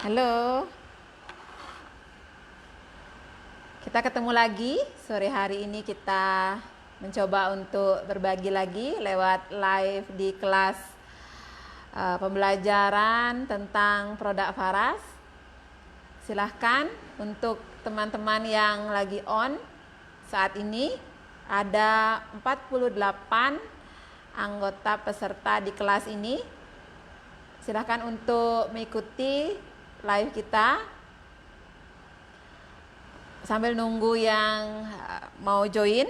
Halo, kita ketemu lagi. Sore hari ini kita mencoba untuk berbagi lagi lewat live di kelas pembelajaran tentang produk Faras. Silahkan untuk teman-teman yang lagi on saat ini, ada 48 anggota peserta di kelas ini. Silahkan untuk mengikuti live kita sambil nunggu yang mau join.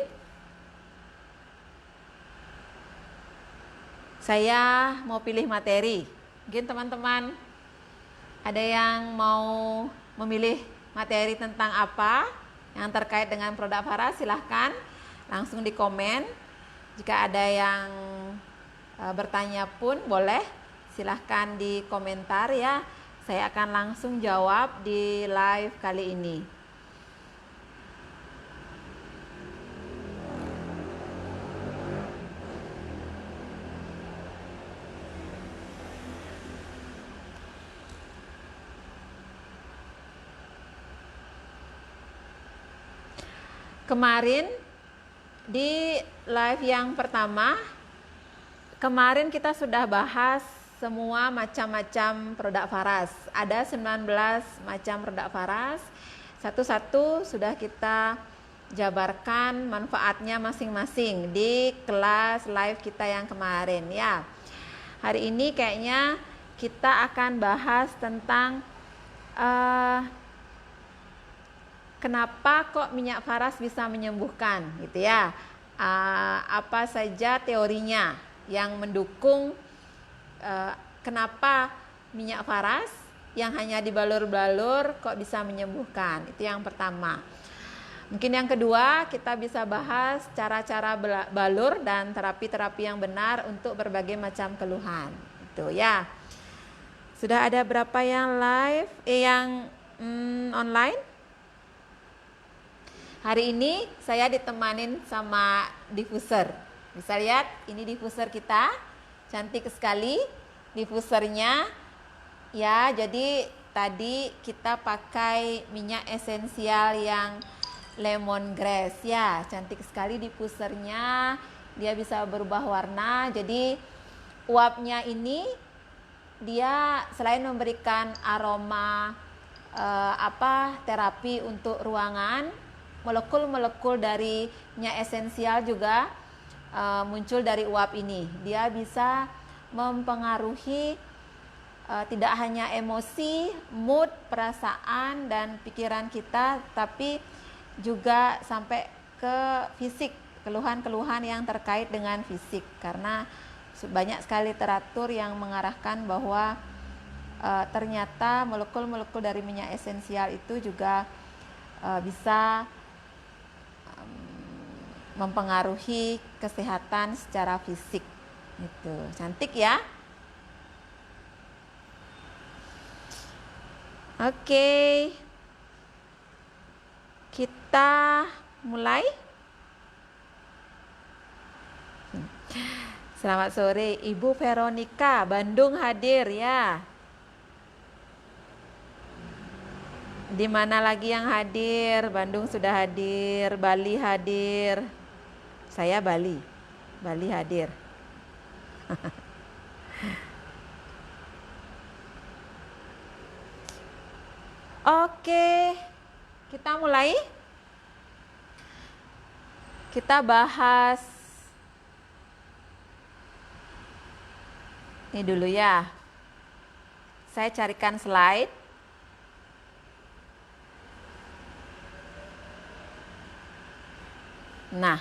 Saya mau pilih materi. Mungkin teman-teman ada yang mau memilih materi tentang apa yang terkait dengan produk Faras, silahkan langsung di komen. Jika ada yang bertanya pun boleh, silahkan di komentar ya. Saya akan langsung jawab di live kali ini. Kemarin di live yang pertama, kemarin kita sudah bahas semua macam-macam produk Faras. Ada 19 macam produk Faras. Satu-satu sudah kita jabarkan manfaatnya masing-masing di kelas live kita yang kemarin ya. Hari ini kayaknya kita akan bahas tentang kenapa kok minyak Faras bisa menyembuhkan gitu ya. Apa saja teorinya yang mendukung kenapa minyak Faras yang hanya dibalur-balur kok bisa menyembuhkan. Itu yang pertama. Mungkin yang kedua kita bisa bahas cara-cara balur dan terapi-terapi yang benar untuk berbagai macam keluhan. Itu ya. Sudah ada berapa yang live yang online? Hari ini saya ditemanin sama diffuser. Bisa lihat ini diffuser kita, cantik sekali diffusernya. Ya, jadi tadi kita pakai minyak esensial yang lemongrass ya, cantik sekali diffusernya. Dia bisa berubah warna. Jadi uapnya ini dia selain memberikan aroma terapi untuk ruangan, molekul-molekul dari minyak esensial juga muncul dari uap ini. Dia bisa mempengaruhi tidak hanya emosi, mood, perasaan, dan pikiran kita, tapi juga sampai ke fisik, keluhan-keluhan yang terkait dengan fisik. Karena banyak sekali literatur yang mengarahkan bahwa ternyata molekul-molekul dari minyak esensial itu juga bisa mempengaruhi kesehatan secara fisik. Itu cantik ya. Oke, kita mulai. Selamat sore, Ibu Veronica, Bandung hadir ya. Di mana lagi yang hadir? Bandung sudah hadir, Bali hadir. Saya Bali hadir. Oke, kita mulai. Kita bahas ini dulu ya. Saya carikan slide. Nah,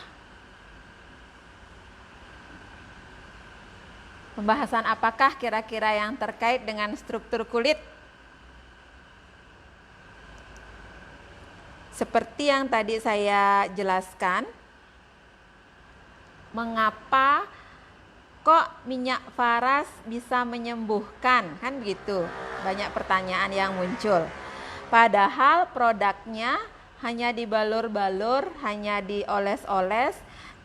pembahasan apakah kira-kira yang terkait dengan struktur kulit? Seperti yang tadi saya jelaskan, mengapa kok minyak Faras bisa menyembuhkan? Kan begitu, banyak pertanyaan yang muncul. Padahal produknya hanya dibalur-balur, hanya dioles-oles,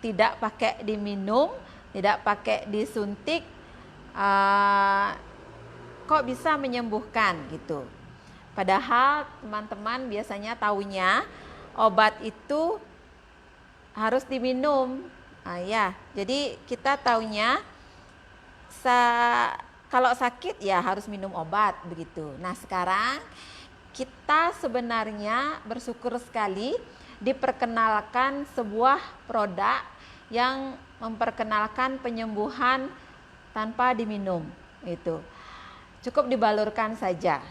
tidak pakai diminum, tidak pakai disuntik, kok bisa menyembuhkan gitu. Padahal teman-teman biasanya taunya obat itu harus diminum. Ya, jadi kita taunya kalau sakit ya harus minum obat begitu. Nah, sekarang kita sebenarnya bersyukur sekali diperkenalkan sebuah produk yang memperkenalkan penyembuhan tanpa diminum. Itu cukup dibalurkan saja.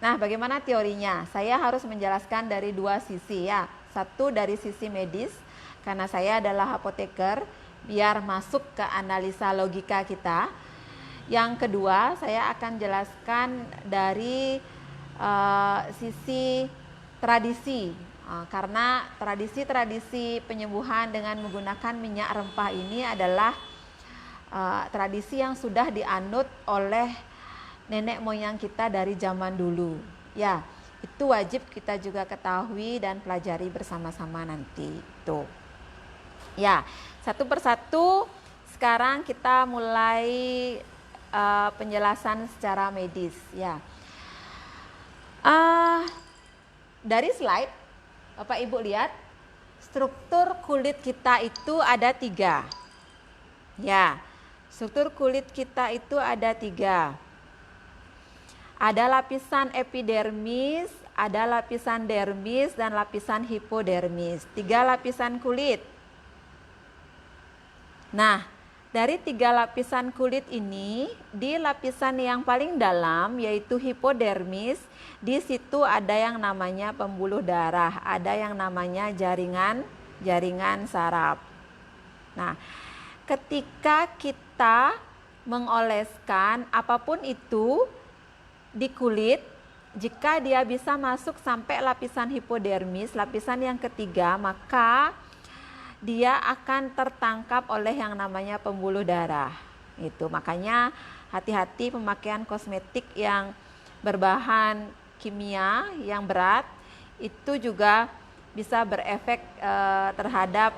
Nah, bagaimana teorinya? Saya harus menjelaskan dari dua sisi ya. Satu dari sisi medis, karena saya adalah apoteker, biar masuk ke analisa logika kita. Yang kedua, saya akan jelaskan dari sisi tradisi, karena tradisi-tradisi penyembuhan dengan menggunakan minyak rempah ini adalah tradisi yang sudah dianut oleh nenek moyang kita dari zaman dulu. Ya, itu wajib kita juga ketahui dan pelajari bersama-sama nanti. Tuh. Ya, satu persatu sekarang kita mulai penjelasan secara medis. Ya, dari slide Bapak Ibu lihat, struktur kulit kita itu ada 3. Ya, struktur kulit kita itu ada 3. Ada lapisan epidermis, ada lapisan dermis, dan lapisan hipodermis. 3 lapisan kulit. Nah, dari 3 lapisan kulit ini, di lapisan yang paling dalam yaitu hipodermis, di situ ada yang namanya pembuluh darah, ada yang namanya jaringan saraf. Nah, ketika kita mengoleskan apapun itu di kulit, jika dia bisa masuk sampai lapisan hipodermis, lapisan yang ketiga, maka dia akan tertangkap oleh yang namanya pembuluh darah. Itu makanya hati-hati pemakaian kosmetik yang berbahan kimia yang berat, itu juga bisa berefek terhadap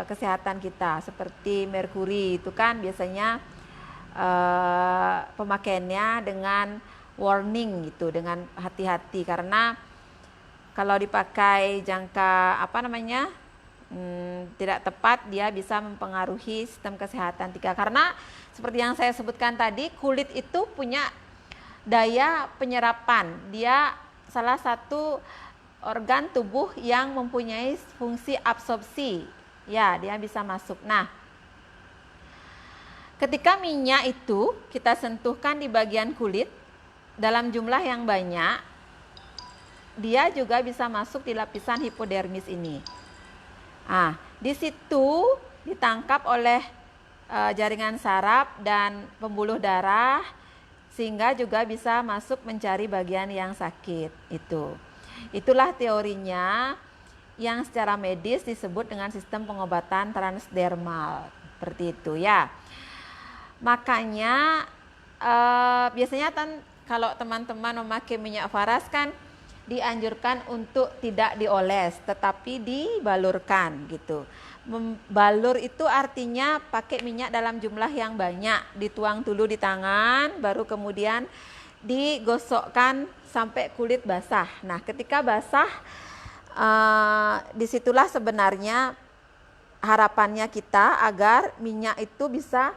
kesehatan kita. Seperti merkuri itu kan biasanya pemakaiannya dengan warning gitu, dengan hati-hati, karena kalau dipakai jangka tidak tepat, dia bisa mempengaruhi sistem kesehatan kita. Karena seperti yang saya sebutkan tadi, kulit itu punya daya penyerapan. Dia salah satu organ tubuh yang mempunyai fungsi absorpsi. Ya, dia bisa masuk. Nah, ketika minyak itu kita sentuhkan di bagian kulit dalam jumlah yang banyak, dia juga bisa masuk di lapisan hipodermis ini. Di situ ditangkap oleh jaringan saraf dan pembuluh darah, sehingga juga bisa masuk mencari bagian yang sakit. Itulah teorinya yang secara medis disebut dengan sistem pengobatan transdermal, seperti itu ya. Makanya biasanya kalau teman-teman memakai minyak faras kan dianjurkan untuk tidak dioles, tetapi dibalurkan gitu. Balur itu artinya pakai minyak dalam jumlah yang banyak, dituang dulu di tangan, baru kemudian digosokkan sampai kulit basah. Nah, ketika basah, disitulah sebenarnya harapannya kita agar minyak itu bisa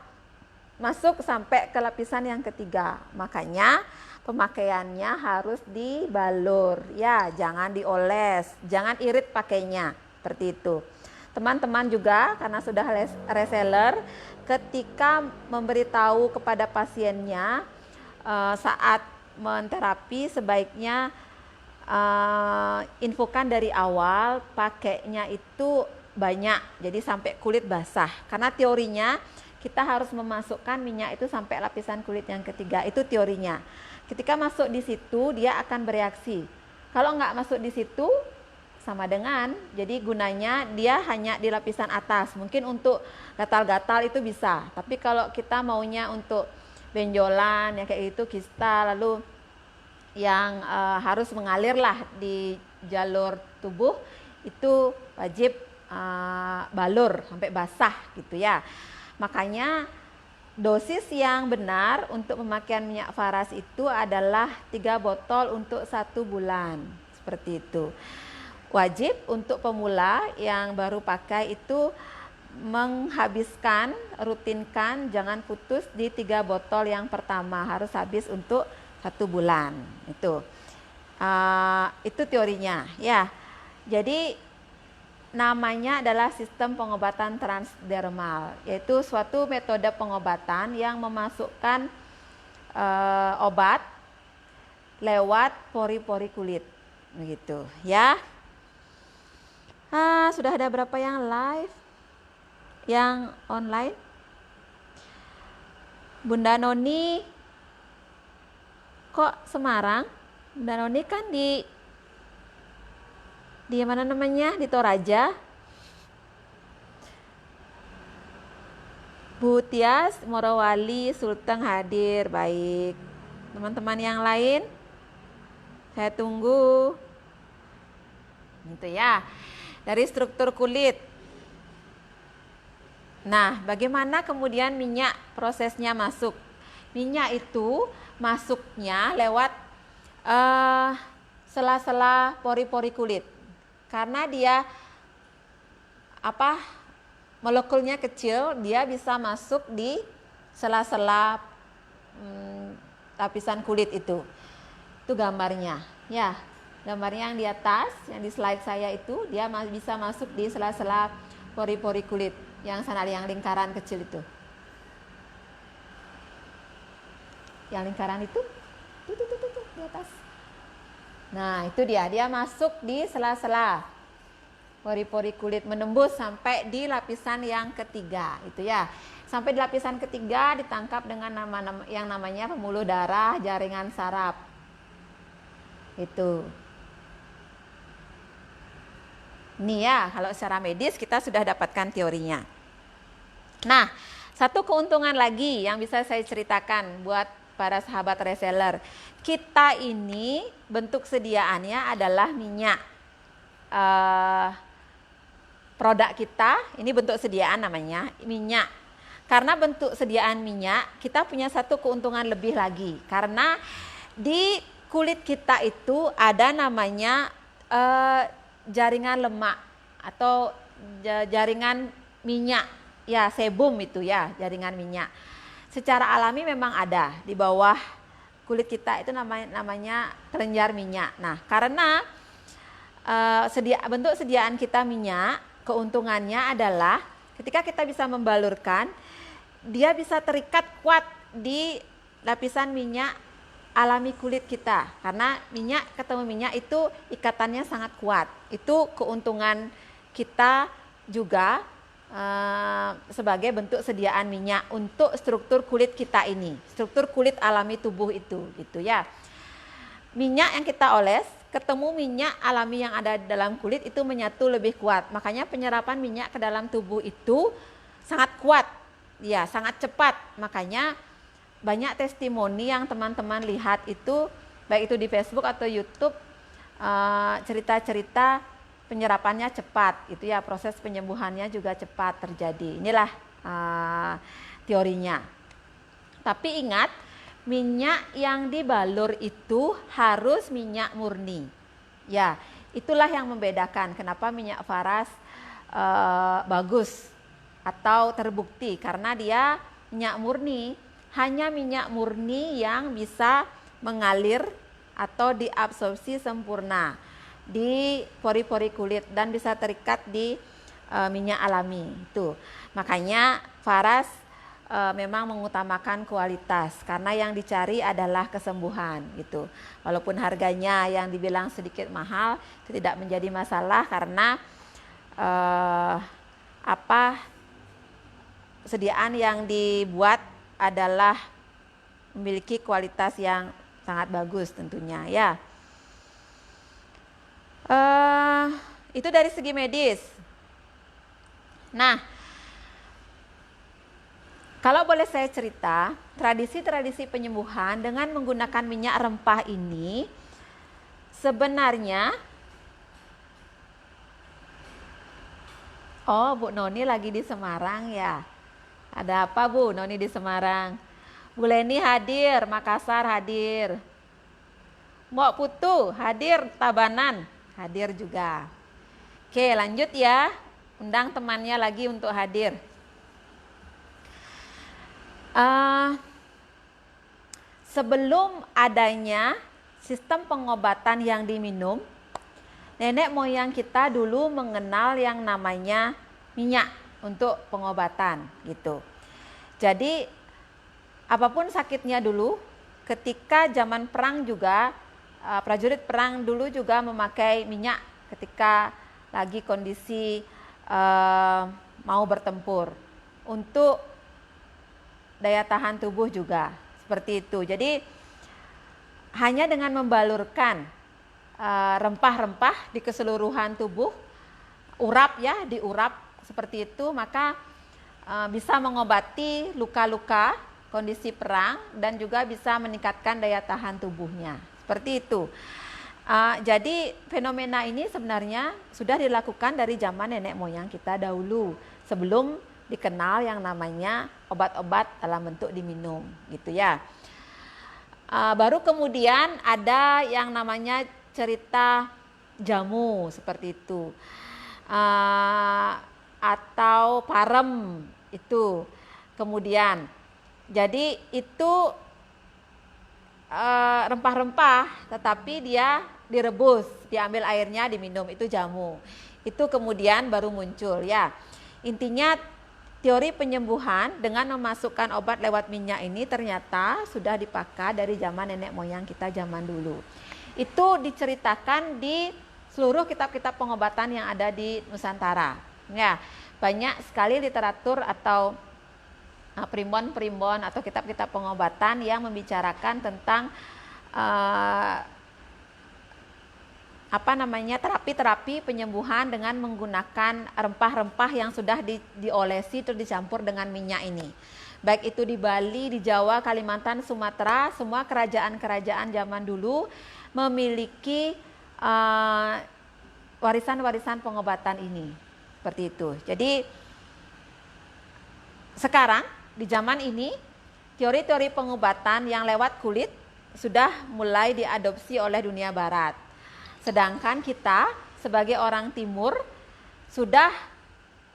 masuk sampai ke lapisan yang ketiga. Makanya pemakaiannya harus dibalur ya, jangan dioles, jangan irit pakainya, seperti itu. Teman-teman juga karena sudah reseller, ketika memberitahu kepada pasiennya saat menterapi, sebaiknya infokan dari awal pakainya itu banyak, jadi sampai kulit basah. Karena teorinya kita harus memasukkan minyak itu sampai lapisan kulit yang ketiga, itu teorinya. Ketika masuk di situ dia akan bereaksi. Kalau nggak masuk di situ sama dengan, jadi gunanya dia hanya di lapisan atas. Mungkin untuk gatal-gatal itu bisa, tapi kalau kita maunya untuk benjolan ya kayak itu, kista, lalu yang harus mengalir lah di jalur tubuh, itu wajib balur sampai basah gitu ya. Makanya dosis yang benar untuk pemakaian minyak faras itu adalah 3 botol untuk 1 bulan. Seperti itu. Wajib untuk pemula yang baru pakai itu menghabiskan, rutinkan, jangan putus di 3 botol yang pertama, harus habis untuk 1 bulan. Itu teorinya ya. Jadi namanya adalah sistem pengobatan transdermal, yaitu suatu metode pengobatan yang memasukkan obat lewat pori-pori kulit, begitu ya. Sudah ada berapa yang live? Yang online? Bunda Noni kok Semarang? Bunda Noni kan di mana namanya? Di Toraja. Bu Tias, Morowali, Sulteng hadir. Baik. Teman-teman yang lain saya tunggu. Gitu ya. Dari struktur kulit. Nah, bagaimana kemudian minyak prosesnya masuk? Minyak itu masuknya lewat sela-sela pori-pori kulit. Karena dia molekulnya kecil, dia bisa masuk di sela-sela lapisan kulit itu. Itu gambarnya. Ya, gambarnya yang di atas, yang di slide saya itu, dia bisa masuk di sela-sela pori-pori kulit. Yang sana yang lingkaran kecil itu. Yang lingkaran itu tuh di atas. Nah, itu dia masuk di sela-sela pori-pori kulit, menembus sampai di lapisan yang ketiga, itu ya. Sampai di lapisan ketiga ditangkap dengan nama yang namanya pembuluh darah jaringan saraf. Itu. Nih ya, kalau secara medis kita sudah dapatkan teorinya. Nah, satu keuntungan lagi yang bisa saya ceritakan buat para sahabat reseller. Kita ini bentuk sediaannya adalah minyak. Produk kita, ini bentuk sediaan namanya, minyak. Karena bentuk sediaan minyak, kita punya satu keuntungan lebih lagi. Karena di kulit kita itu ada namanya jaringan lemak atau jaringan minyak. Ya, sebum itu ya, jaringan minyak. Secara alami memang ada di bawah kulit kita, itu namanya kelenjar minyak. Nah, karena bentuk sediaan kita minyak, keuntungannya adalah ketika kita bisa membalurkan, dia bisa terikat kuat di lapisan minyak alami kulit kita. Karena minyak ketemu minyak itu ikatannya sangat kuat. Itu keuntungan kita juga sebagai bentuk sediaan minyak untuk struktur kulit kita ini, struktur kulit alami tubuh itu, gitu ya. Minyak yang kita oles ketemu minyak alami yang ada di dalam kulit itu menyatu lebih kuat. Makanya penyerapan minyak ke dalam tubuh itu sangat kuat, ya, sangat cepat. Makanya banyak testimoni yang teman-teman lihat itu, baik itu di Facebook atau YouTube, cerita-cerita penyerapannya cepat, itu ya, proses penyembuhannya juga cepat terjadi. Inilah teorinya. Tapi ingat, minyak yang dibalur itu harus minyak murni. Ya, itulah yang membedakan kenapa minyak faras bagus atau terbukti, karena dia minyak murni. Hanya minyak murni yang bisa mengalir atau diabsorpsi sempurna di pori-pori kulit dan bisa terikat di minyak alami itu. Makanya faras memang mengutamakan kualitas karena yang dicari adalah kesembuhan gitu. Walaupun harganya yang dibilang sedikit mahal, itu tidak menjadi masalah karena sediaan yang dibuat adalah memiliki kualitas yang sangat bagus tentunya ya. Itu dari segi medis. Nah, kalau boleh saya cerita, tradisi-tradisi penyembuhan dengan menggunakan minyak rempah ini sebenarnya, oh Bu Noni lagi di Semarang ya. Ada apa Bu Noni di Semarang? Bu Leni hadir, Makassar hadir. Mbok Putu hadir, Tabanan hadir juga. Oke, lanjut ya. Undang temannya lagi untuk hadir. Sebelum adanya sistem pengobatan yang diminum, nenek moyang kita dulu mengenal yang namanya minyak untuk pengobatan gitu. Jadi apapun sakitnya dulu, ketika zaman perang juga prajurit perang dulu juga memakai minyak ketika lagi kondisi mau bertempur untuk daya tahan tubuh juga. Seperti itu. Jadi hanya dengan membalurkan rempah-rempah di keseluruhan tubuh, urap ya, diurap seperti itu, maka bisa mengobati luka-luka kondisi perang dan juga bisa meningkatkan daya tahan tubuhnya. Seperti itu. Jadi fenomena ini sebenarnya sudah dilakukan dari zaman nenek moyang kita dahulu, sebelum dikenal yang namanya obat-obat dalam bentuk diminum gitu ya. Baru kemudian ada yang namanya cerita jamu seperti itu, atau parem itu. Kemudian jadi itu rempah-rempah tetapi dia direbus, diambil airnya, diminum, itu jamu. Itu kemudian baru muncul ya. Intinya teori penyembuhan dengan memasukkan obat lewat minyak ini ternyata sudah dipakai dari zaman nenek moyang kita zaman dulu. Itu diceritakan di seluruh kitab-kitab pengobatan yang ada di Nusantara. Ya, banyak sekali literatur atau primbon-primbon atau kitab-kitab pengobatan yang membicarakan tentang terapi-terapi penyembuhan dengan menggunakan rempah-rempah yang sudah diolesi terus dicampur dengan minyak ini. Baik itu di Bali, di Jawa, Kalimantan, Sumatera, semua kerajaan-kerajaan zaman dulu memiliki warisan-warisan pengobatan ini. Seperti itu. Jadi sekarang di zaman ini teori-teori pengobatan yang lewat kulit sudah mulai diadopsi oleh dunia barat. Sedangkan kita sebagai orang timur sudah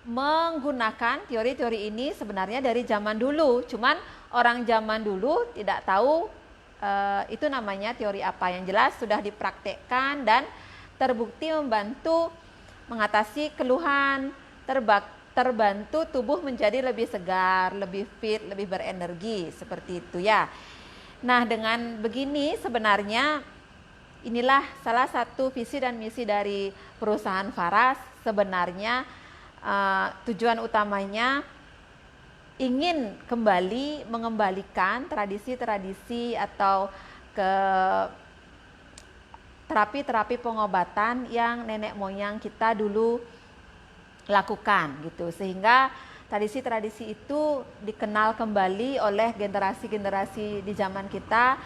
menggunakan teori-teori ini sebenarnya dari zaman dulu. Cuman orang zaman dulu tidak tahu itu namanya teori apa. Yang jelas sudah dipraktekkan dan terbukti membantu mengatasi keluhan, terbantu tubuh menjadi lebih segar, lebih fit, lebih berenergi, seperti itu ya. Nah, dengan begini sebenarnya inilah salah satu visi dan misi dari perusahaan Faras. Sebenarnya tujuan utamanya ingin kembali mengembalikan tradisi-tradisi atau ke terapi-terapi pengobatan yang nenek moyang kita dulu lakukan gitu, sehingga tradisi-tradisi itu dikenal kembali oleh generasi-generasi di zaman kita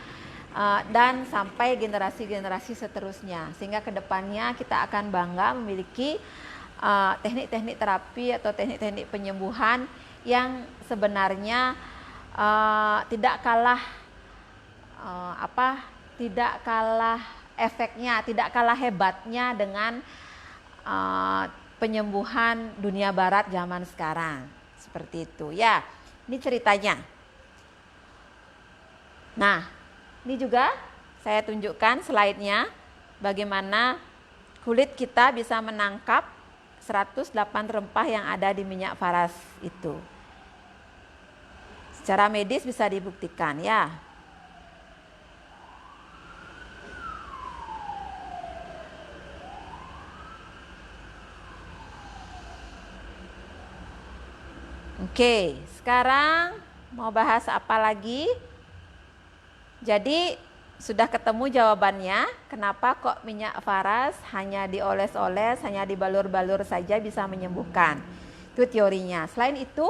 dan sampai generasi-generasi seterusnya, sehingga kedepannya kita akan bangga memiliki teknik-teknik terapi atau teknik-teknik penyembuhan yang sebenarnya tidak kalah efeknya, tidak kalah hebatnya dengan penyembuhan dunia barat zaman sekarang. Seperti itu ya. Ini ceritanya. Nah, ini juga saya tunjukkan slide-nya bagaimana kulit kita bisa menangkap 108 rempah yang ada di minyak Faras itu. Secara medis bisa dibuktikan ya. Oke, sekarang mau bahas apa lagi? Jadi sudah ketemu jawabannya, kenapa kok minyak Faras hanya dioles-oles, hanya dibalur-balur saja bisa menyembuhkan. Itu teorinya. Selain itu,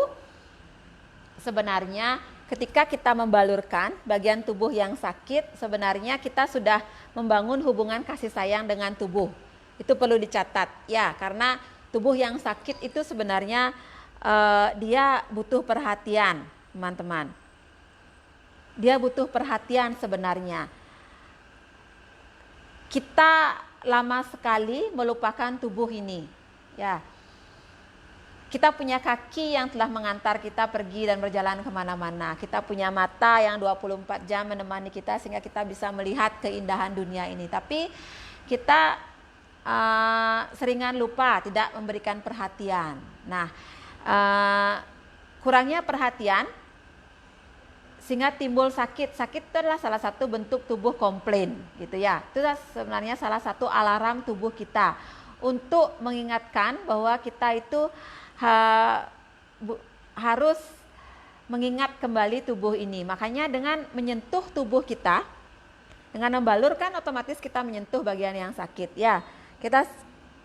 sebenarnya ketika kita membalurkan bagian tubuh yang sakit, sebenarnya kita sudah membangun hubungan kasih sayang dengan tubuh. Itu perlu dicatat ya, karena tubuh yang sakit itu sebenarnya dia butuh perhatian, teman-teman. Dia butuh perhatian sebenarnya. Kita lama sekali melupakan tubuh ini. Ya, kita punya kaki yang telah mengantar kita pergi dan berjalan kemana-mana. Kita punya mata yang 24 jam menemani kita sehingga kita bisa melihat keindahan dunia ini. Tapi kita seringan lupa, tidak memberikan perhatian. Nah, kurangnya perhatian sehingga timbul sakit. Sakit itu adalah salah satu bentuk tubuh komplain, gitu ya. Itu sebenarnya salah satu alarm tubuh kita untuk mengingatkan bahwa kita itu harus mengingat kembali tubuh ini. Makanya dengan menyentuh tubuh kita, dengan membalurkan otomatis kita menyentuh bagian yang sakit. Ya, kita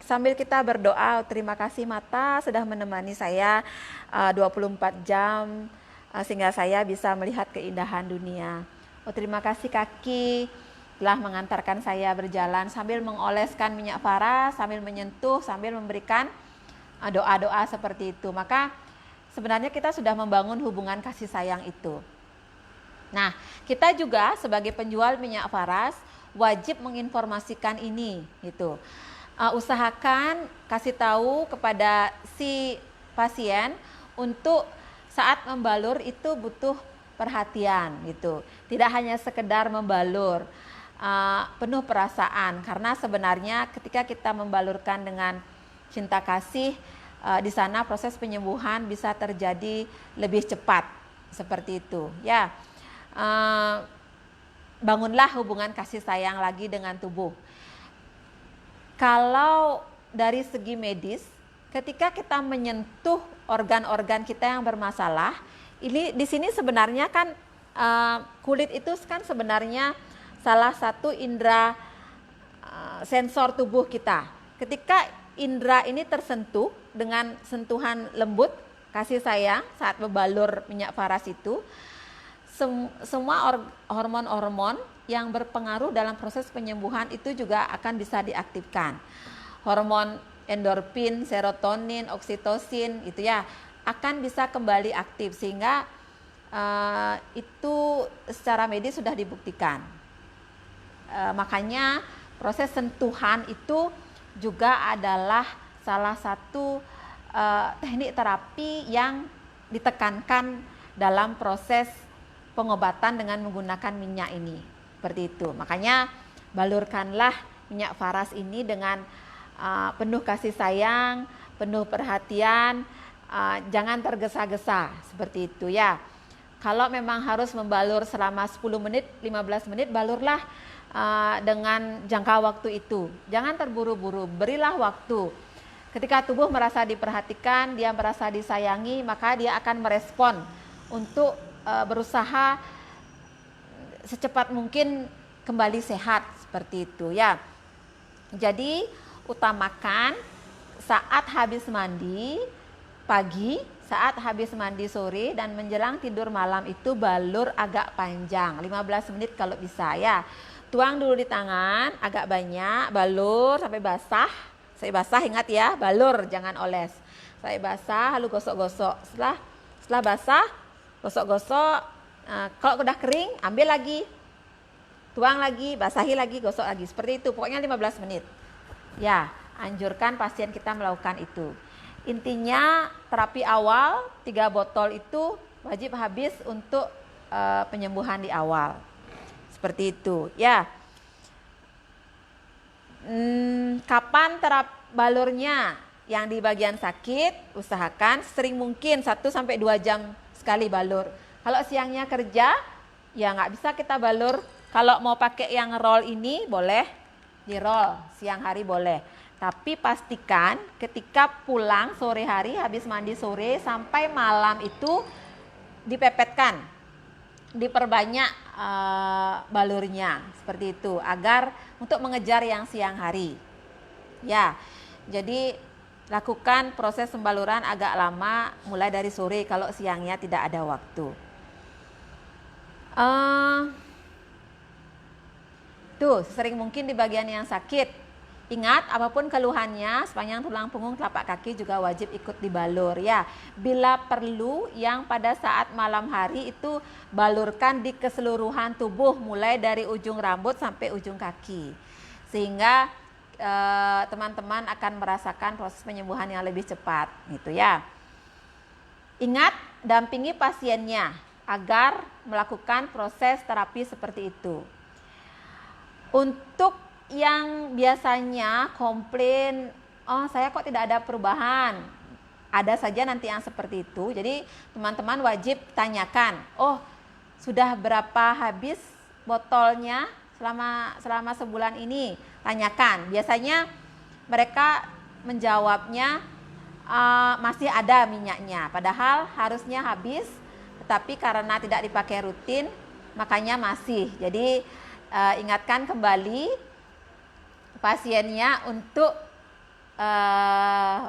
sambil kita berdoa, terima kasih mata sudah menemani saya 24 jam sehingga saya bisa melihat keindahan dunia. Oh, terima kasih kaki telah mengantarkan saya berjalan sambil mengoleskan minyak farah, sambil menyentuh, sambil memberikan doa-doa seperti itu. Maka sebenarnya kita sudah membangun hubungan kasih sayang itu. Nah, kita juga sebagai penjual minyak faras wajib menginformasikan ini gitu. Usahakan kasih tahu kepada si pasien untuk saat membalur itu butuh perhatian gitu. Tidak hanya sekedar membalur, penuh perasaan, karena sebenarnya ketika kita membalurkan dengan cinta kasih, di sana proses penyembuhan bisa terjadi lebih cepat, seperti itu ya. Bangunlah hubungan kasih sayang lagi dengan tubuh. Kalau dari segi medis, ketika kita menyentuh organ-organ kita yang bermasalah, ini di sini sebenarnya kan kulit itu kan sebenarnya salah satu indera sensor tubuh kita. Ketika indera ini tersentuh dengan sentuhan lembut kasih sayang saat membalur minyak faras itu, semua hormon-hormon yang berpengaruh dalam proses penyembuhan itu juga akan bisa diaktifkan. Hormon endorfin, serotonin, oksitosin itu ya akan bisa kembali aktif, sehingga itu secara medis sudah dibuktikan. Makanya proses sentuhan itu juga adalah salah satu teknik terapi yang ditekankan dalam proses pengobatan dengan menggunakan minyak ini. Seperti itu. Makanya balurkanlah minyak faras ini dengan penuh kasih sayang, penuh perhatian, jangan tergesa-gesa, seperti itu ya. Kalau memang harus membalur selama 10 menit, 15 menit, balurlah dengan jangka waktu itu. Jangan terburu-buru, berilah waktu. Ketika tubuh merasa diperhatikan, dia merasa disayangi, maka dia akan merespon untuk berusaha secepat mungkin kembali sehat, seperti itu ya. Jadi utamakan saat habis mandi pagi, saat habis mandi sore, dan menjelang tidur malam itu balur agak panjang, 15 menit kalau bisa ya. Tuang dulu di tangan agak banyak, balur sampai basah. Sampai basah, ingat ya, balur jangan oles. Sampai basah lalu gosok-gosok. Setelah basah, gosok-gosok. Kalau udah kering, ambil lagi. Tuang lagi, basahi lagi, gosok lagi. Seperti itu, pokoknya 15 menit. Ya, anjurkan pasien kita melakukan itu. Intinya terapi awal 3 botol itu wajib habis untuk penyembuhan di awal. Seperti itu ya. Kapan balurnya? Yang di bagian sakit usahakan sering mungkin 1-2 jam sekali balur. Kalau siangnya kerja ya nggak bisa kita balur. Kalau mau pakai yang roll ini boleh di roll, siang hari boleh. Tapi pastikan ketika pulang sore hari, habis mandi sore sampai malam itu dipepetkan, diperbanyak balurnya, seperti itu, agar untuk mengejar yang siang hari. Ya, jadi lakukan proses pembaluran agak lama, mulai dari sore kalau siangnya tidak ada waktu. Tuh, sering mungkin di bagian yang sakit. Ingat, apapun keluhannya, sepanjang tulang punggung telapak kaki juga wajib ikut dibalur ya. Bila perlu, yang pada saat malam hari itu balurkan di keseluruhan tubuh, mulai dari ujung rambut sampai ujung kaki. Sehingga teman-teman akan merasakan proses penyembuhan yang lebih cepat, gitu ya. Ingat, dampingi pasiennya agar melakukan proses terapi seperti itu. Untuk yang biasanya komplain, oh saya kok tidak ada perubahan, ada saja nanti yang seperti itu. Jadi teman-teman wajib tanyakan, oh sudah berapa habis botolnya selama sebulan ini, tanyakan. Biasanya mereka menjawabnya masih ada minyaknya, padahal harusnya habis, tetapi karena tidak dipakai rutin makanya masih. Jadi ingatkan kembali pasiennya untuk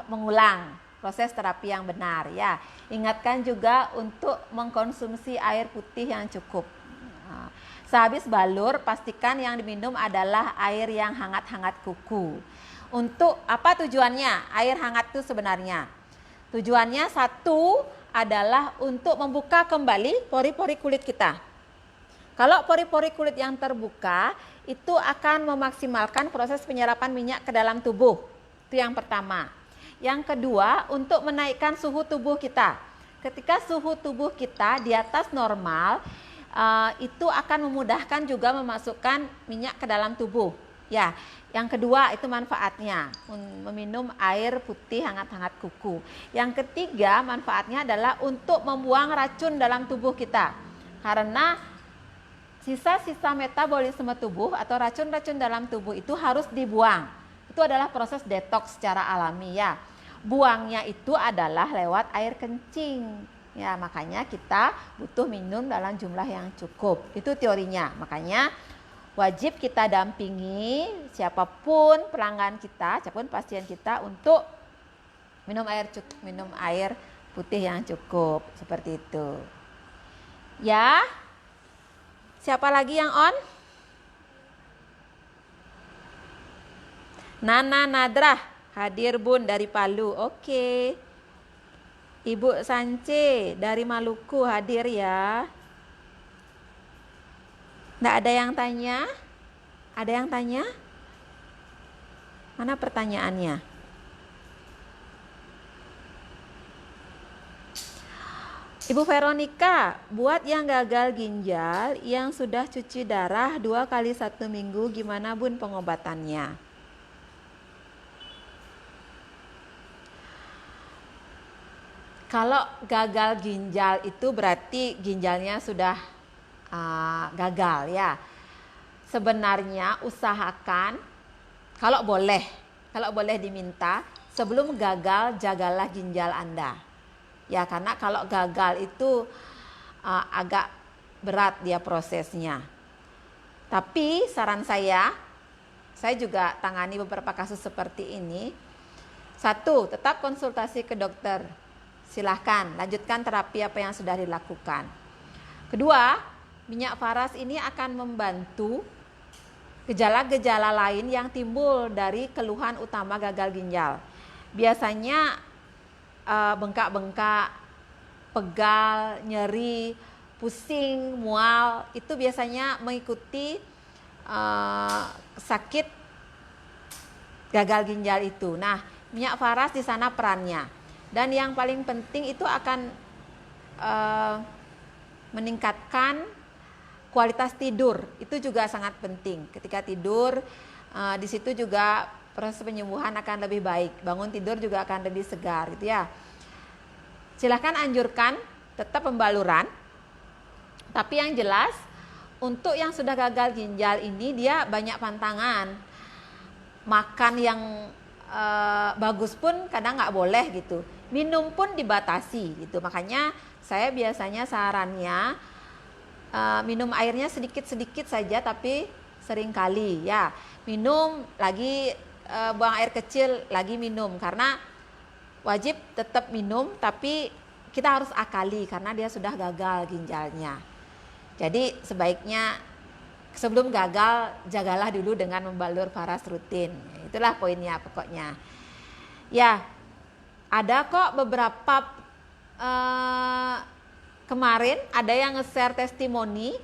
mengulang proses terapi yang benar ya. Ingatkan juga untuk mengkonsumsi air putih yang cukup. Sehabis balur, pastikan yang diminum adalah air yang hangat-hangat kuku. Untuk apa tujuannya air hangat itu sebenarnya? Tujuannya satu adalah untuk membuka kembali pori-pori kulit kita. Kalau pori-pori kulit yang terbuka, itu akan memaksimalkan proses penyerapan minyak ke dalam tubuh. Itu yang pertama. Yang kedua, untuk menaikkan suhu tubuh kita. Ketika suhu tubuh kita di atas normal, itu akan memudahkan juga memasukkan minyak ke dalam tubuh. Ya, yang kedua itu manfaatnya, meminum air putih hangat-hangat kuku. Yang ketiga, manfaatnya adalah untuk membuang racun dalam tubuh kita. Karena sisa-sisa metabolisme tubuh atau racun-racun dalam tubuh itu harus dibuang. Itu adalah proses detoks secara alami ya. Buangnya itu adalah lewat air kencing. Ya, makanya kita butuh minum dalam jumlah yang cukup. Itu teorinya. Makanya wajib kita dampingi siapapun pelanggan kita, siapapun pasien kita untuk minum air putih yang cukup. Seperti itu. Ya. Siapa lagi yang on? Nana Nadrah hadir bun dari Palu. Oke. Ibu Sance dari Maluku hadir ya. Nggak ada yang tanya? Ada yang tanya? Mana pertanyaannya? Ibu Veronica, buat yang gagal ginjal yang sudah cuci darah 2 kali 1 minggu, gimana bun pengobatannya? Kalau gagal ginjal itu berarti ginjalnya sudah gagal ya. Sebenarnya usahakan, kalau boleh diminta, sebelum gagal jagalah ginjal Anda. Ya, karena kalau gagal itu agak berat dia prosesnya. Tapi saran saya juga tangani beberapa kasus seperti ini. Satu, tetap konsultasi ke dokter. Silahkan lanjutkan terapi apa yang sudah dilakukan. Kedua, minyak faras ini akan membantu gejala-gejala lain yang timbul dari keluhan utama gagal ginjal. Biasanya bengkak-bengkak, pegal, nyeri, pusing, mual, itu biasanya mengikuti sakit gagal ginjal itu. Nah, minyak faras di sana perannya. Dan yang paling penting itu akan meningkatkan kualitas tidur. Itu juga sangat penting. Ketika tidur, di situ juga proses penyembuhan akan lebih baik. Bangun tidur juga akan lebih segar gitu ya. Silahkan anjurkan tetap pembaluran. Tapi yang jelas untuk yang sudah gagal ginjal ini dia banyak pantangan. Makan yang bagus pun kadang nggak boleh gitu. Minum pun dibatasi gitu. Makanya saya biasanya sarannya minum airnya sedikit-sedikit saja tapi sering kali ya. Minum lagi buang air kecil lagi minum, karena wajib tetap minum tapi kita harus akali karena dia sudah gagal ginjalnya. Jadi sebaiknya sebelum gagal, jagalah dulu dengan membalur paras rutin. Itulah poinnya pokoknya. Ya, ada kok beberapa kemarin ada yang nge-share testimoni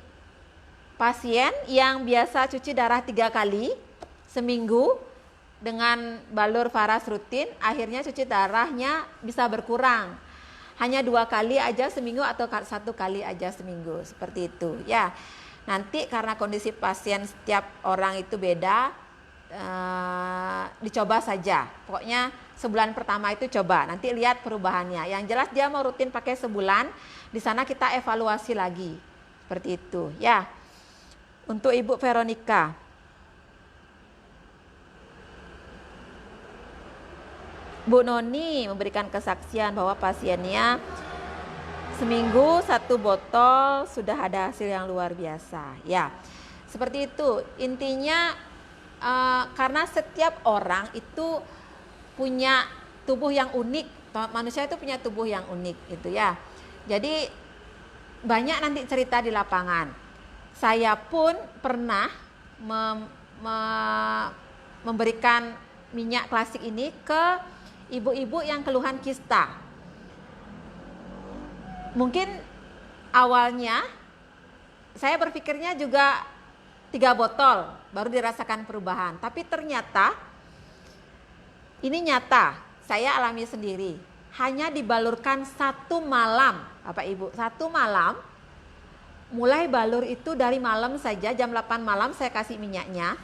pasien yang biasa cuci darah 3 kali seminggu dengan balur paras rutin, akhirnya cuci darahnya bisa berkurang. Hanya 2 kali aja seminggu atau 1 kali aja seminggu, seperti itu. Ya, nanti karena kondisi pasien setiap orang itu beda, dicoba saja. Pokoknya sebulan pertama itu coba, nanti lihat perubahannya. Yang jelas dia mau rutin pakai sebulan, di sana kita evaluasi lagi. Seperti itu, ya. Untuk Ibu Veronica. Bu Noni memberikan kesaksian bahwa pasiennya seminggu 1 botol sudah ada hasil yang luar biasa. Ya, seperti itu. Intinya karena setiap orang itu punya tubuh yang unik. Manusia itu punya tubuh yang unik, gitu ya. Jadi banyak nanti cerita di lapangan. Saya pun pernah memberikan minyak klasik ini ke ibu-ibu yang keluhan kista. Mungkin awalnya saya berpikirnya juga 3 botol baru dirasakan perubahan. Tapi ternyata ini nyata, saya alami sendiri. Hanya dibalurkan 1 malam, Bapak Ibu, 1 malam. Mulai balur itu dari malam saja, jam 8 malam saya kasih minyaknya.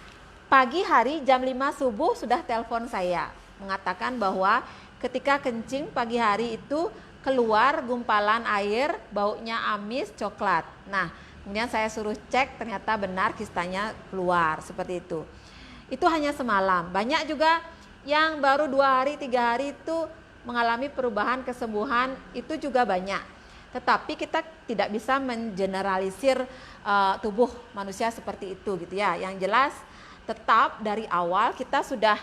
Pagi hari jam 5 subuh sudah telepon saya, mengatakan bahwa ketika kencing pagi hari itu keluar gumpalan air, baunya amis coklat. Nah, kemudian saya suruh cek, ternyata benar kistanya keluar, seperti itu. Itu hanya semalam. Banyak juga yang baru 2 hari, 3 hari itu mengalami perubahan kesembuhan, itu juga banyak. Tetapi kita tidak bisa mengeneralisir tubuh manusia seperti itu, gitu ya. Yang jelas tetap dari awal kita sudah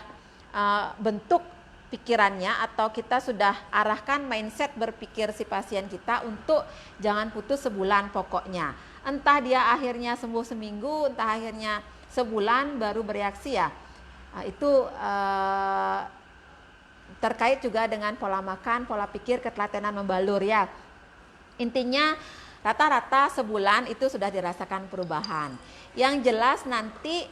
bentuk pikirannya atau kita sudah arahkan mindset berpikir si pasien kita untuk jangan putus sebulan pokoknya. Entah dia akhirnya sembuh seminggu, entah akhirnya sebulan baru bereaksi ya. Itu terkait juga dengan pola makan, pola pikir, ketelatenan membalur ya. Intinya rata-rata sebulan itu sudah dirasakan perubahan. Yang jelas nanti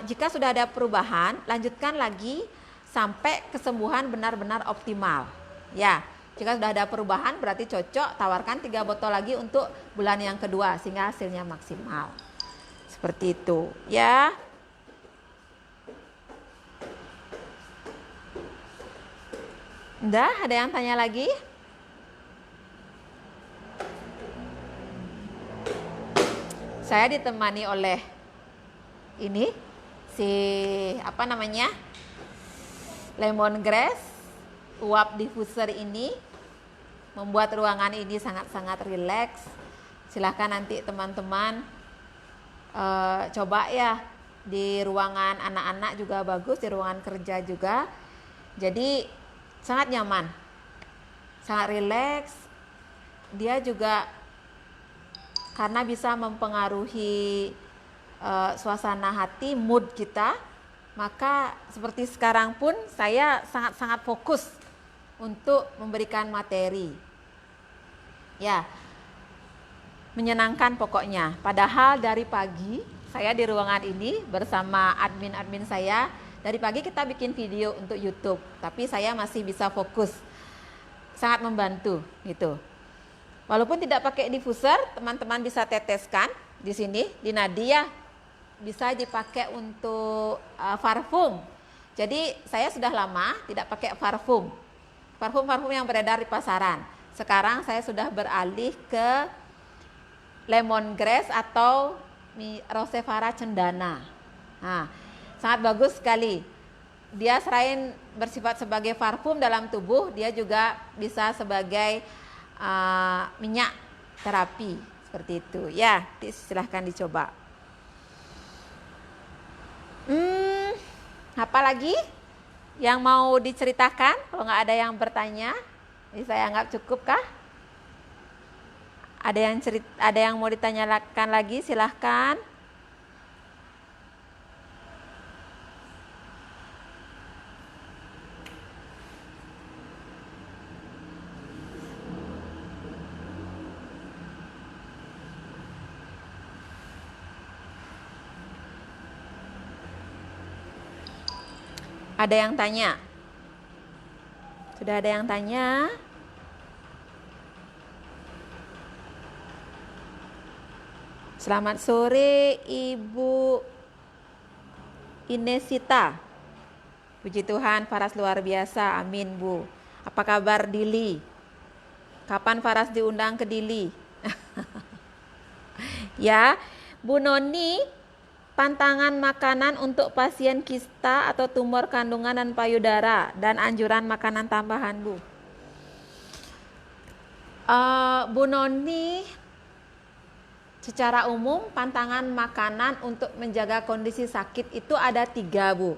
jika sudah ada perubahan, lanjutkan lagi sampai kesembuhan benar-benar optimal. Ya, jika sudah ada perubahan berarti cocok, tawarkan 3 botol lagi untuk bulan yang kedua sehingga hasilnya maksimal. Seperti itu, ya. Udah, ada yang tanya lagi? Saya ditemani oleh ini si apa namanya, lemongrass uap diffuser ini membuat ruangan ini sangat-sangat rileks. Silahkan nanti teman-teman coba ya, di ruangan anak-anak juga bagus, di ruangan kerja juga. Jadi sangat nyaman, sangat rileks. Dia juga karena bisa mempengaruhi suasana hati, mood kita, maka seperti sekarang pun saya sangat-sangat fokus untuk memberikan materi. Ya, menyenangkan pokoknya. Padahal dari pagi saya di ruangan ini bersama admin-admin saya, dari pagi kita bikin video untuk YouTube, tapi saya masih bisa fokus. Sangat membantu gitu. Walaupun tidak pakai diffuser, teman-teman bisa teteskan di sini di nadi ya. Bisa dipakai untuk parfum. Jadi saya sudah lama tidak pakai parfum. Parfum-parfum yang beredar di pasaran. Sekarang saya sudah beralih ke lemongrass atau Rosevara cendana. Nah, sangat bagus sekali. Dia selain bersifat sebagai parfum dalam tubuh, dia juga bisa sebagai minyak terapi seperti itu. Ya, silahkan dicoba. Apa lagi yang mau diceritakan? Kalau nggak ada yang bertanya, ini saya anggap cukup kah? Ada yang mau ditanyakan lagi? Silahkan. Ada yang tanya? Sudah ada yang tanya? Selamat sore Ibu Inesita. Puji Tuhan, Faras luar biasa. Amin, Bu. Apa kabar Dili? Kapan Faras diundang ke Dili? Ya, Bu Noni, pantangan makanan untuk pasien kista atau tumor kandungan dan payudara dan anjuran makanan tambahan, Bu. Bu Noni, secara umum pantangan makanan untuk menjaga kondisi sakit itu ada 3, Bu.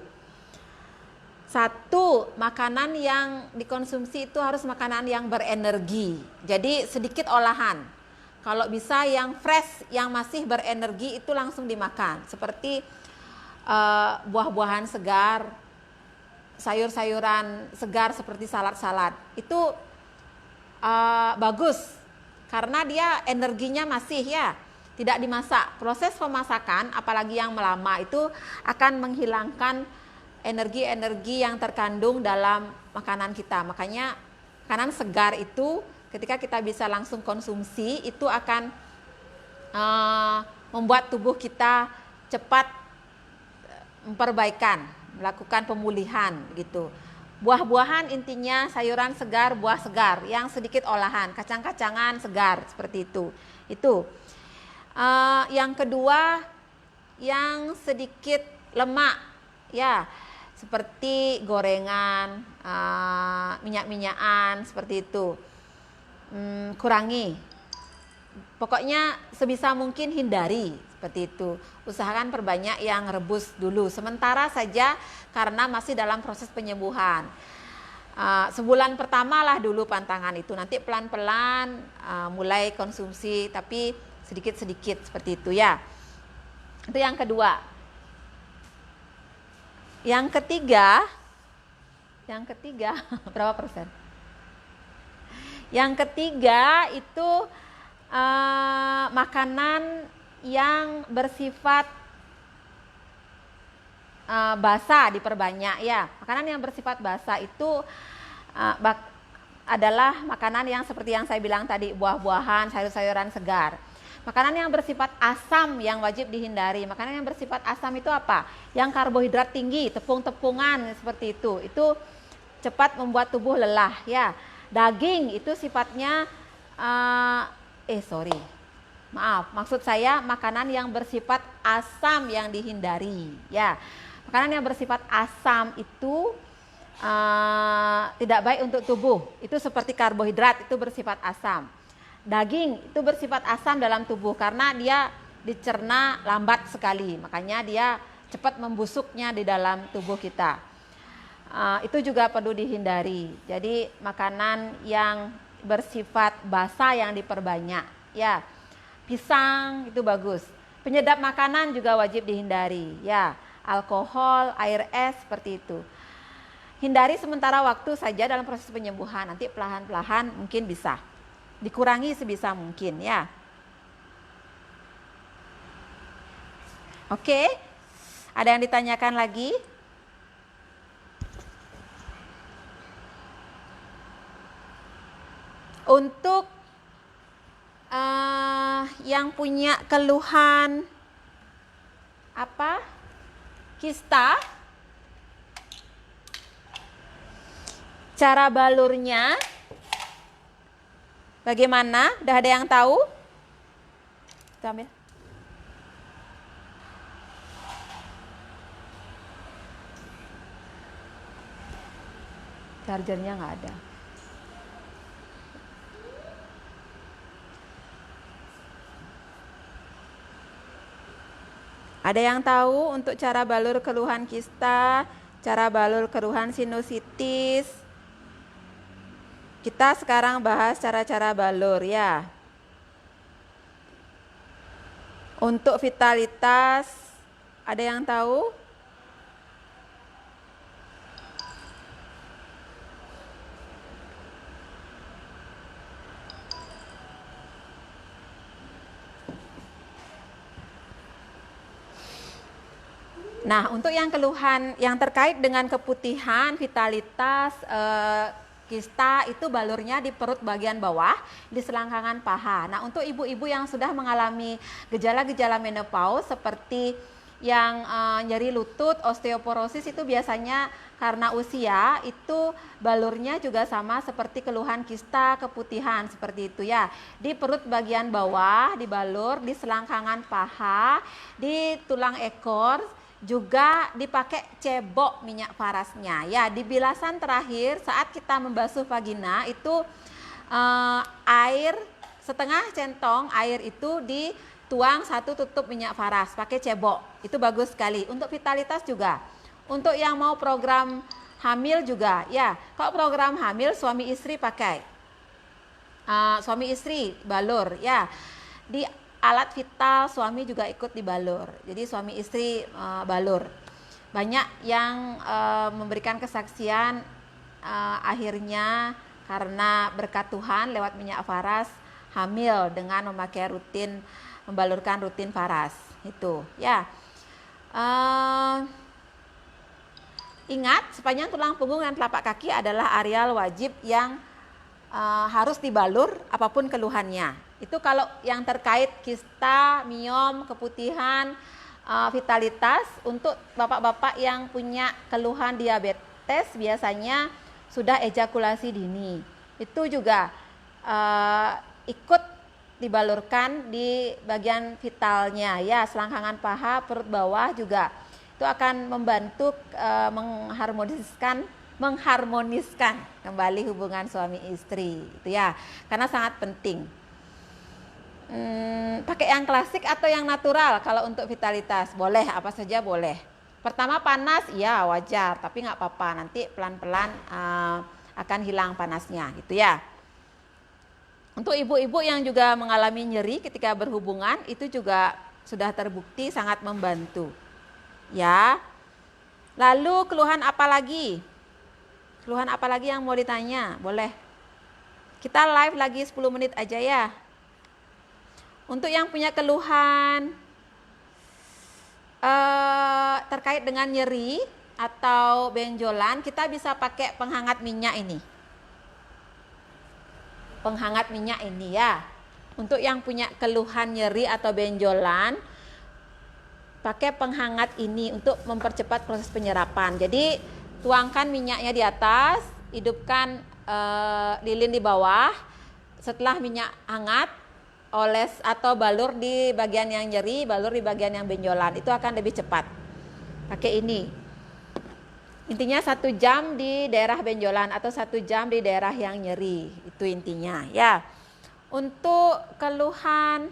1, makanan yang dikonsumsi itu harus makanan yang berenergi. Jadi sedikit olahan. Kalau bisa yang fresh, yang masih berenergi itu langsung dimakan. Seperti buah-buahan segar, sayur-sayuran segar seperti salad-salad. Itu bagus karena dia energinya masih ya. Tidak dimasak. Proses pemasakan apalagi yang lama itu akan menghilangkan energi-energi yang terkandung dalam makanan kita. Makanya makanan segar itu ketika kita bisa langsung konsumsi itu akan membuat tubuh kita cepat memperbaikan, melakukan pemulihan gitu. Buah-buahan intinya sayuran segar, buah segar yang sedikit olahan, kacang-kacangan segar seperti itu. Itu. Yang kedua, yang sedikit lemak, ya, seperti gorengan, minyak-minyakan, seperti itu. Kurangi. Pokoknya sebisa mungkin hindari, seperti itu. Usahakan perbanyak yang rebus dulu, sementara saja karena masih dalam proses penyembuhan. Sebulan pertama lah dulu pantangan itu, nanti pelan-pelan mulai konsumsi, tapi sedikit-sedikit seperti itu ya. Itu yang kedua. Yang ketiga berapa persen? Yang ketiga itu makanan yang bersifat basah diperbanyak ya. Makanan yang bersifat basah itu adalah makanan yang seperti yang saya bilang tadi, buah-buahan, sayur-sayuran segar. Makanan yang bersifat asam yang wajib dihindari. Makanan yang bersifat asam itu apa? Yang karbohidrat tinggi, tepung-tepungan seperti itu. Itu cepat membuat tubuh lelah ya. Daging itu sifatnya maksud saya makanan yang bersifat asam yang dihindari ya. Makanan yang bersifat asam itu tidak baik untuk tubuh. Itu seperti karbohidrat, itu bersifat asam. Daging itu bersifat asam dalam tubuh karena dia dicerna lambat sekali, makanya dia cepat membusuknya di dalam tubuh kita. Itu juga perlu dihindari. Jadi makanan yang bersifat basah yang diperbanyak ya. Pisang itu bagus. Penyedap makanan juga wajib dihindari ya. Alkohol, air es seperti itu. Hindari sementara waktu saja dalam proses penyembuhan, nanti perlahan-lahan mungkin bisa dikurangi sebisa mungkin ya. Oke, ada yang ditanyakan lagi? Untuk yang punya keluhan apa? Kista, cara balurnya bagaimana? Udah ada yang tahu? Kita ambil. Chargernya nggak ada. Ada yang tahu untuk cara balur keluhan kista, cara balur keluhan sinusitis? Kita sekarang bahas cara-cara balur ya. Untuk vitalitas, ada yang tahu? Nah, untuk yang keluhan yang terkait dengan keputihan, vitalitas, kista, itu balurnya di perut bagian bawah, di selangkangan paha. Nah, untuk ibu-ibu yang sudah mengalami gejala-gejala menopause seperti yang nyeri lutut, osteoporosis, itu biasanya karena usia, itu balurnya juga sama seperti keluhan kista, keputihan seperti itu ya. Di perut bagian bawah, di balur, di selangkangan paha, di tulang ekor, juga dipakai cebok minyak parasnya ya. Di bilasan terakhir saat kita membasuh vagina itu air setengah centong air itu dituang 1 tutup minyak paras pakai cebok. Itu bagus sekali. Untuk vitalitas juga. Untuk yang mau program hamil juga ya. Kalau program hamil suami istri pakai suami istri balur ya. Di alat vital suami juga ikut dibalur. Jadi suami istri balur. Banyak yang memberikan kesaksian akhirnya karena berkat Tuhan lewat minyak faras hamil dengan memakai rutin, membalurkan rutin faras. Itu ya. Ingat, sepanjang tulang punggung dan telapak kaki adalah areal wajib yang harus dibalur apapun keluhannya. Itu kalau yang terkait kista, miom, keputihan, vitalitas. Untuk bapak-bapak yang punya keluhan diabetes biasanya sudah ejakulasi dini. Itu juga ikut dibalurkan di bagian vitalnya ya, selangkangan paha, perut bawah juga. Itu akan membantu mengharmoniskan kembali hubungan suami istri itu ya, karena sangat penting. Pakai yang klasik atau yang natural kalau untuk vitalitas? Boleh, apa saja boleh. Pertama panas, ya wajar, tapi nggak apa-apa, nanti pelan-pelan akan hilang panasnya gitu ya. Untuk ibu-ibu yang juga mengalami nyeri ketika berhubungan, itu juga sudah terbukti sangat membantu ya. Lalu keluhan apa lagi? Keluhan apa lagi yang mau ditanya? Boleh. Kita live lagi 10 menit aja ya. Untuk yang punya keluhan terkait dengan nyeri atau benjolan, kita bisa pakai penghangat minyak ini. Penghangat minyak ini ya. Untuk yang punya keluhan nyeri atau benjolan, pakai penghangat ini untuk mempercepat proses penyerapan. Jadi tuangkan minyaknya di atas, hidupkan lilin di bawah. Setelah minyak hangat, oles atau balur di bagian yang nyeri, balur di bagian yang benjolan. Itu akan lebih cepat. Pakai ini. Intinya 1 jam di daerah benjolan atau 1 jam di daerah yang nyeri. Itu intinya ya. Untuk keluhan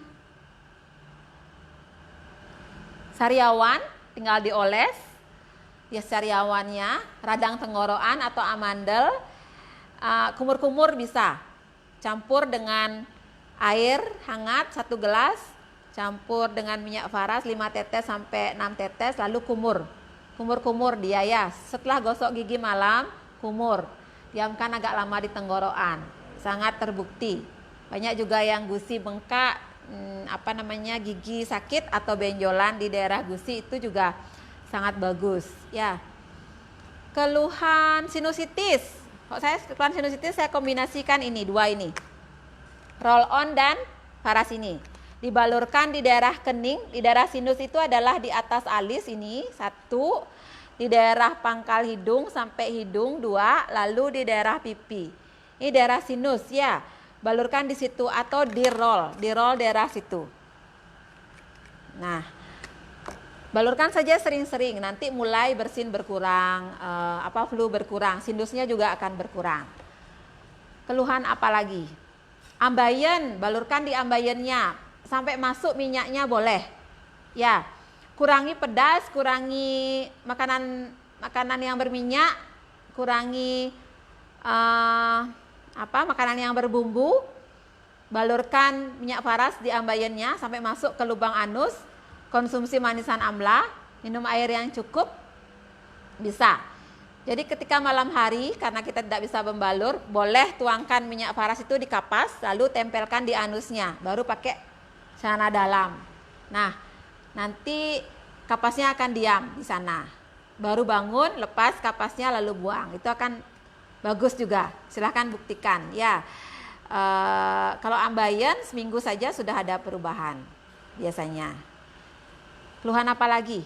sariawan, tinggal dioles ya sariawannya, radang tenggorokan atau amandel, kumur-kumur bisa campur dengan air hangat 1 gelas, campur dengan minyak faras 5 tetes sampai 6 tetes, lalu kumur dia ya. Setelah gosok gigi malam, kumur, diamkan agak lama di tenggorokan, sangat terbukti. Banyak juga yang gusi bengkak, gigi sakit atau benjolan di daerah gusi, itu juga sangat bagus ya. Keluhan sinusitis, kalau saya keluhan sinusitis saya kombinasikan ini, 2 ini, roll on dan faras ini. Dibalurkan di daerah kening, di daerah sinus itu adalah di atas alis ini 1, di daerah pangkal hidung sampai hidung 2, lalu di daerah pipi. Ini daerah sinus ya. Balurkan di situ atau di roll daerah situ. Nah, balurkan saja sering-sering, nanti mulai bersin berkurang, flu berkurang, sinusnya juga akan berkurang. Keluhan apa lagi? Ambeien, balurkan di ambeyennya sampai masuk minyaknya boleh. Ya, kurangi pedas, kurangi makanan yang berminyak, kurangi makanan yang berbumbu. Balurkan minyak faras di ambeyennya sampai masuk ke lubang anus. Konsumsi manisan amla, minum air yang cukup bisa. Jadi ketika malam hari, karena kita tidak bisa membalur, boleh tuangkan minyak faras itu di kapas, lalu tempelkan di anusnya, baru pakai celana dalam. Nah, nanti kapasnya akan diam di sana. Baru bangun, lepas kapasnya lalu buang. Itu akan bagus juga. Silahkan buktikan ya. Kalau ambeien seminggu saja sudah ada perubahan biasanya. Keluhan apa lagi?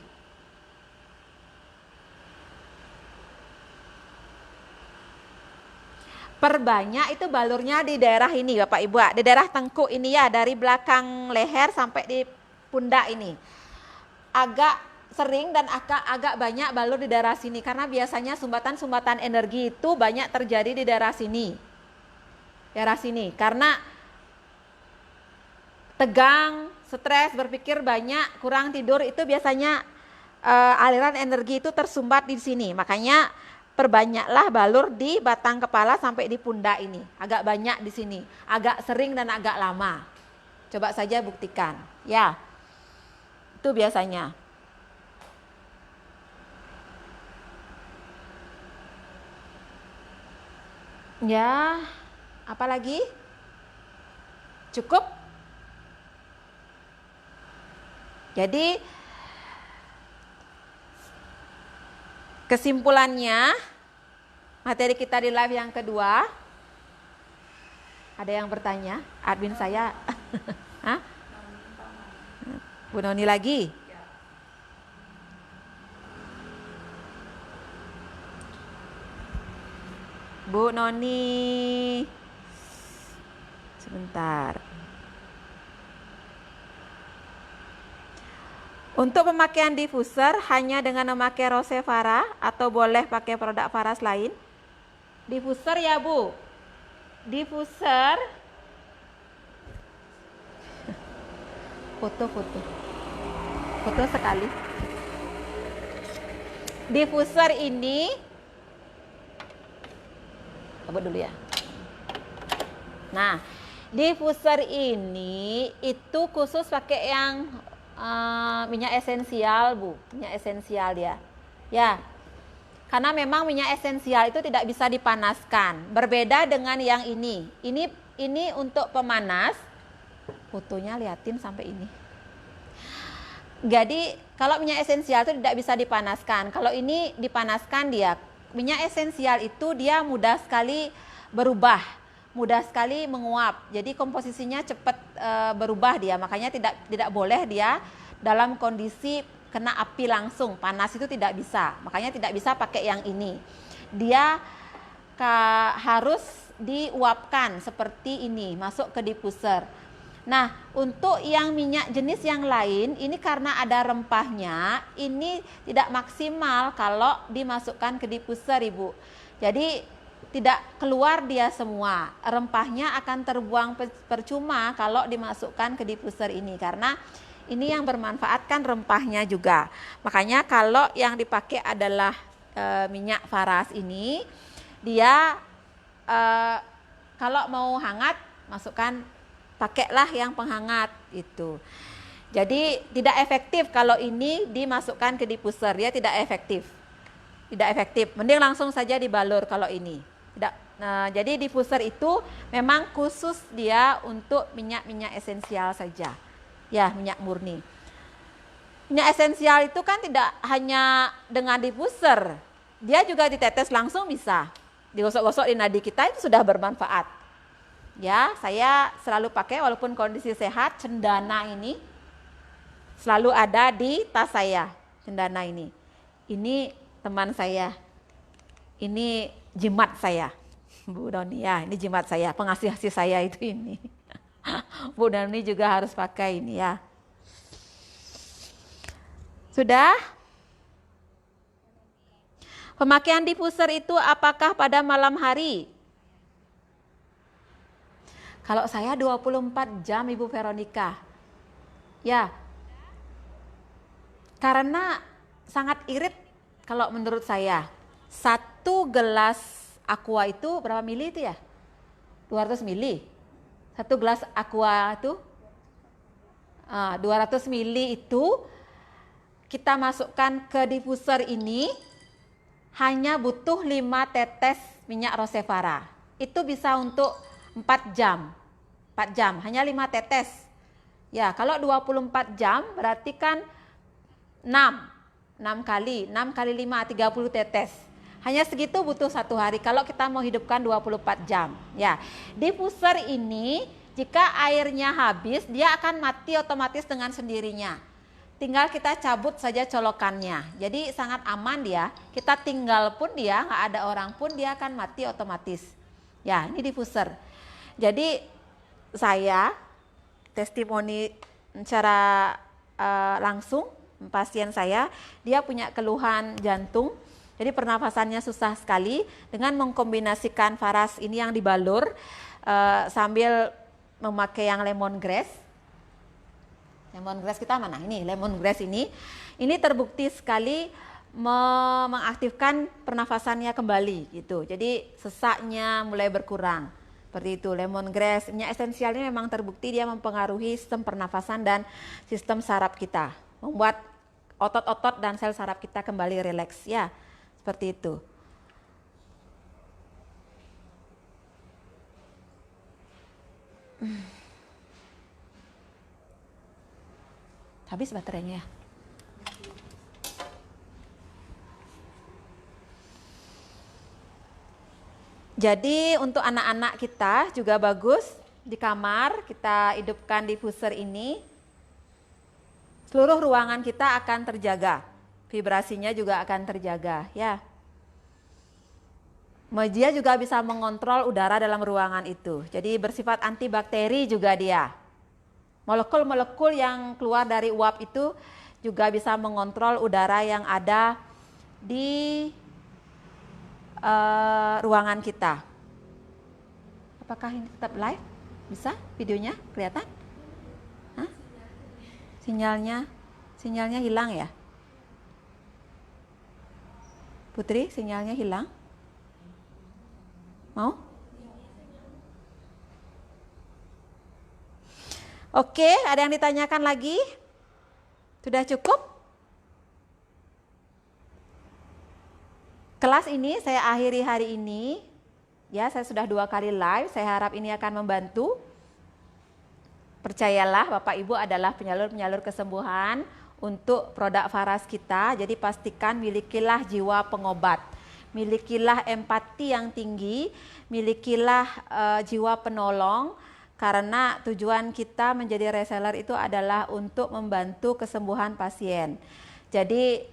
Perbanyak itu balurnya di daerah ini Bapak Ibu, di daerah tengkuk ini ya, dari belakang leher sampai di pundak ini. Agak sering dan agak banyak balur di daerah sini karena biasanya sumbatan-sumbatan energi itu banyak terjadi di daerah sini. Daerah sini karena tegang, stres, berpikir banyak, kurang tidur itu biasanya aliran energi itu tersumbat di sini. Makanya perbanyaklah balur di batang kepala sampai di pundak ini. Agak banyak di sini, agak sering dan agak lama. Coba saja buktikan, ya. Itu biasanya. Ya, apa lagi? Cukup? Jadi kesimpulannya, materi kita di live yang kedua, ada yang bertanya, admin saya, hah? Bu Noni lagi? Bu Noni, sebentar. Untuk pemakaian diffuser hanya dengan memakai Rosevara atau boleh pakai produk Faras lain? Diffuser ya Bu. Diffuser. Foto sekali. Diffuser ini, coba dulu ya. Nah, diffuser ini itu khusus pakai yang minyak esensial Bu, minyak esensial dia. Ya, karena memang minyak esensial itu tidak bisa dipanaskan. Berbeda dengan yang ini. Ini untuk pemanas. Fotonya liatin sampai ini. Jadi kalau minyak esensial itu tidak bisa dipanaskan. Kalau ini dipanaskan dia. Minyak esensial itu dia mudah sekali berubah, mudah sekali menguap. Jadi komposisinya cepat berubah dia. Makanya tidak boleh dia dalam kondisi kena api langsung, panas itu tidak bisa. Makanya tidak bisa pakai yang ini. Dia harus diuapkan seperti ini, masuk ke diffuser. Nah, untuk yang minyak jenis yang lain, ini karena ada rempahnya, ini tidak maksimal kalau dimasukkan ke diffuser, Ibu. Jadi tidak keluar dia semua. Rempahnya akan terbuang percuma kalau dimasukkan ke diffuser ini, karena ini yang bermanfaat kan rempahnya juga. Makanya kalau yang dipakai adalah minyak Faras ini, dia kalau mau hangat masukkan, pakailah yang penghangat itu. Jadi tidak efektif kalau ini dimasukkan ke diffuser, dia tidak efektif. Tidak efektif. Mending langsung saja dibalur kalau ini. Tidak. Nah, jadi diffuser itu memang khusus dia untuk minyak-minyak esensial saja. Ya, minyak murni. Minyak esensial itu kan tidak hanya dengan diffuser. Dia juga ditetes langsung bisa. Digosok-gosok di nadi kita itu sudah bermanfaat. Ya, saya selalu pakai walaupun kondisi sehat, cendana ini selalu ada di tas saya, cendana ini. Ini teman saya. Ini jimat saya. Bu Doni ya, ini jimat saya, pengasih saya itu ini. Bu Doni juga harus pakai ini ya. Sudah? Pemakaian diffuser itu apakah pada malam hari? Kalau saya 24 jam Ibu Veronica. Ya. Karena sangat irit kalau menurut saya. 1 gelas aqua itu berapa mili itu ya? 200 mili. 1 gelas aqua itu 200 mili itu kita masukkan ke diffuser ini hanya butuh 5 tetes minyak Rosevara. Itu bisa untuk 4 jam. 4 jam, hanya 5 tetes. Ya, kalau 24 jam berarti kan 6 kali 5 30 tetes. Hanya segitu butuh 1 hari kalau kita mau hidupkan 24 jam. Ya, diffuser ini jika airnya habis dia akan mati otomatis dengan sendirinya. Tinggal kita cabut saja colokannya. Jadi sangat aman dia. Kita tinggal pun dia, nggak ada orang pun dia akan mati otomatis. Ya, ini diffuser. Jadi saya testimoni secara langsung pasien saya, dia punya keluhan jantung. Jadi pernafasannya susah sekali. Dengan mengkombinasikan Faras ini yang dibalur sambil memakai yang lemongrass. Lemongrass kita mana? Ini lemongrass ini terbukti sekali mengaktifkan pernafasannya kembali gitu. Jadi sesaknya mulai berkurang. Seperti itu, lemongrass. Minyak esensialnya memang terbukti dia mempengaruhi sistem pernafasan dan sistem saraf kita. Membuat otot-otot dan sel saraf kita kembali rileks ya. Seperti itu. Habis baterainya ya. Jadi untuk anak-anak kita juga bagus di kamar kita hidupkan diffuser ini. Seluruh ruangan kita akan terjaga. Vibrasinya juga akan terjaga ya. Dia juga bisa mengontrol udara dalam ruangan itu. Jadi bersifat antibakteri juga dia. Molekul-molekul yang keluar dari uap itu juga bisa mengontrol udara yang ada di ruangan kita. Apakah ini tetap live? Bisa videonya kelihatan? Hah? Sinyalnya hilang ya? Putri, sinyalnya hilang? Mau? Oke, ada yang ditanyakan lagi? Sudah cukup? Kelas ini saya akhiri hari ini. Ya, saya sudah 2 kali live. Saya harap ini akan membantu. Percayalah, Bapak Ibu adalah penyalur-penyalur kesembuhan untuk produk Faras kita. Jadi pastikan milikilah jiwa pengobat. Milikilah empati yang tinggi, milikilah jiwa penolong. Karena tujuan kita menjadi reseller itu adalah untuk membantu kesembuhan pasien. Jadi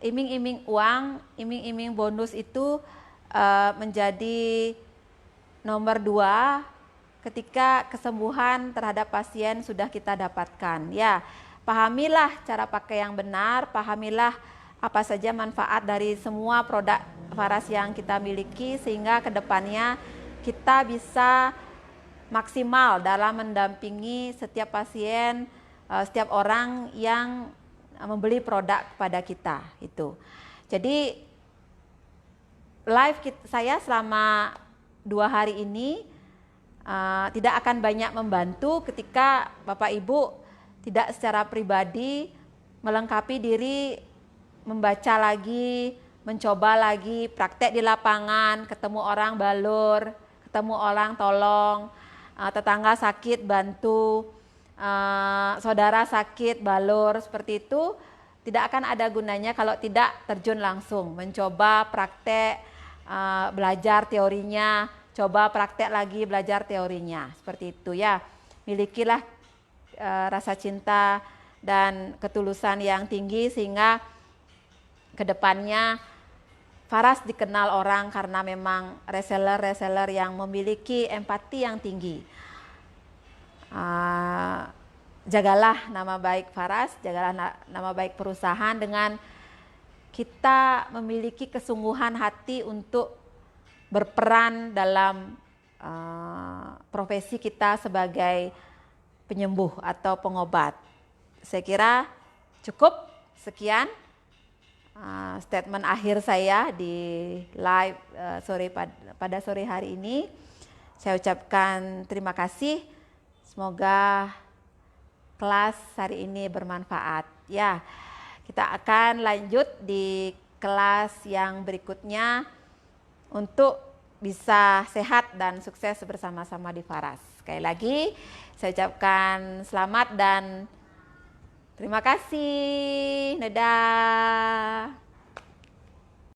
iming-iming uang, iming-iming bonus itu menjadi nomor 2 ketika kesembuhan terhadap pasien sudah kita dapatkan. Ya, pahamilah cara pakai yang benar, pahamilah apa saja manfaat dari semua produk Faras yang kita miliki sehingga kedepannya kita bisa maksimal dalam mendampingi setiap pasien, setiap orang yang membeli produk kepada kita itu. Jadi live saya selama 2 hari ini tidak akan banyak membantu ketika Bapak Ibu tidak secara pribadi melengkapi diri, membaca lagi, mencoba lagi, praktek di lapangan, ketemu orang balur, ketemu orang tolong, tetangga sakit bantu, saudara sakit balur, seperti itu tidak akan ada gunanya kalau tidak terjun langsung, mencoba praktek, belajar teorinya, coba praktek lagi belajar teorinya, seperti itu ya. Milikilah rasa cinta dan ketulusan yang tinggi sehingga kedepannya Faras dikenal orang karena memang reseller yang memiliki empati yang tinggi. Jagalah nama baik Faras, jagalah nama baik perusahaan dengan kita memiliki kesungguhan hati untuk berperan dalam profesi kita sebagai penyembuh atau pengobat. Saya kira cukup sekian statement akhir saya di live pada sore hari ini. Saya ucapkan terima kasih. Semoga kelas hari ini bermanfaat. Ya, kita akan lanjut di kelas yang berikutnya untuk bisa sehat dan sukses bersama-sama di Faras. Sekali lagi saya ucapkan selamat dan Terima kasih. Dadah.